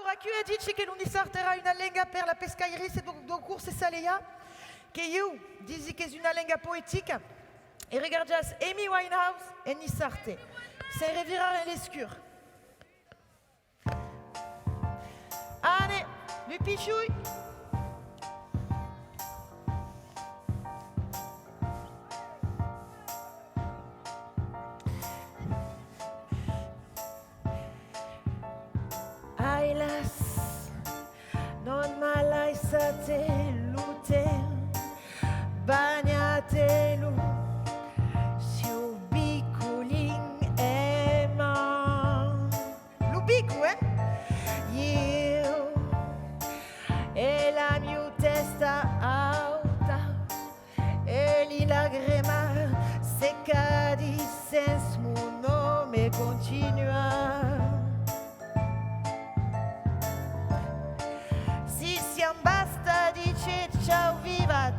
Raku a dice che lunedì sarà una lenga per la pescaieria e do corse saleia, che io dici che è una lenga poetica, e regardas Amy Winehouse e ni sarte, se revirare l'escure. Ane, lupichoui. Ailas, non malaisate lute, bagnatelu, siu biculin ema. Lubicu, Io e la mia testa alta e li lagrima secca di senso mon nome continua. Basta dice ciao viva,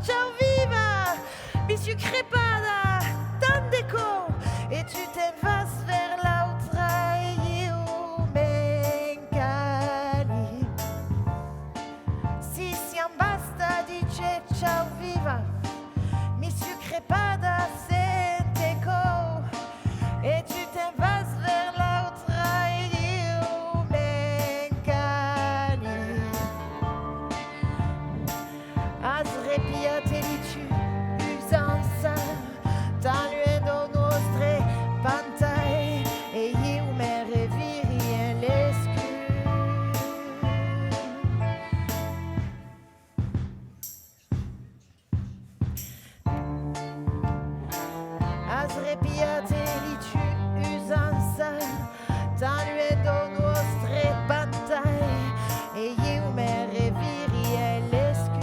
mi suis crepada, tan déco, et tu te vas vers l'autre et m'encali. Si basta dice ciao viva, mi suis crepada, c'est déco, et tu te vas vers l'autre et Azrepiatelici usanza tanuendo nostre pantai e io me reviri en l'escu. Azrepiatelici usanza tanuendo nostre pantai e io me reviri en l'escu.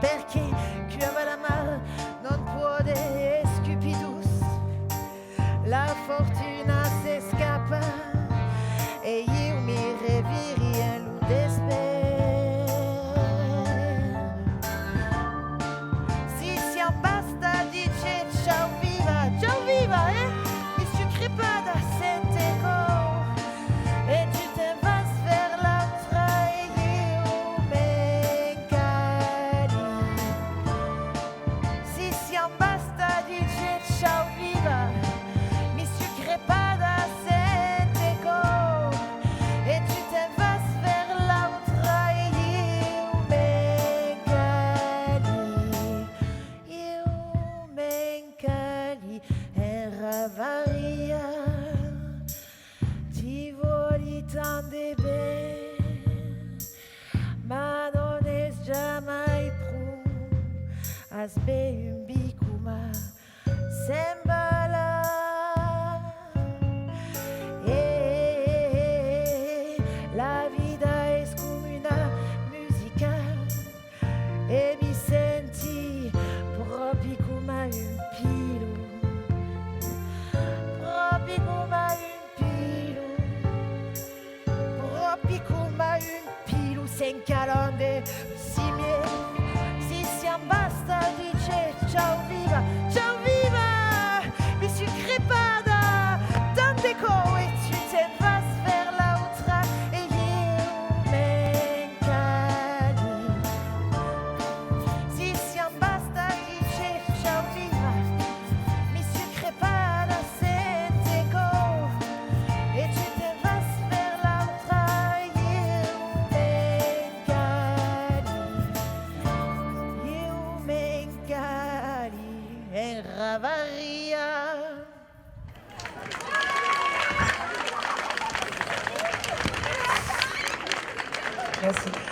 Perché chiama la mar non può de stupidus, la fortuna se scappa e io mi reviri en lu desper. Si basta dice ciao viva, mi suis crepada sente corps et tu te vas vers l'autre et io m'encali. Basta dice ciao viva, mi suis crepada sente corps et tu te vas vers l'autre et io m'encali en ravaria, ti voli tan de ben, ma non es jamais prou, as ben bicuma sembala. La vida es come una musica e mi senti proprio come un pilo, proprio come un pilo, proprio come un pilo, sen calande si miei. Basta dice ciao viva, mi suis crepada, tan déco et tu te vas vers l'autre et io m'encali. Si basta dice ciao viva, mi suis crepada, c'est déco et tu te vas vers l'autre et io m'encali. En ravaria. Merci.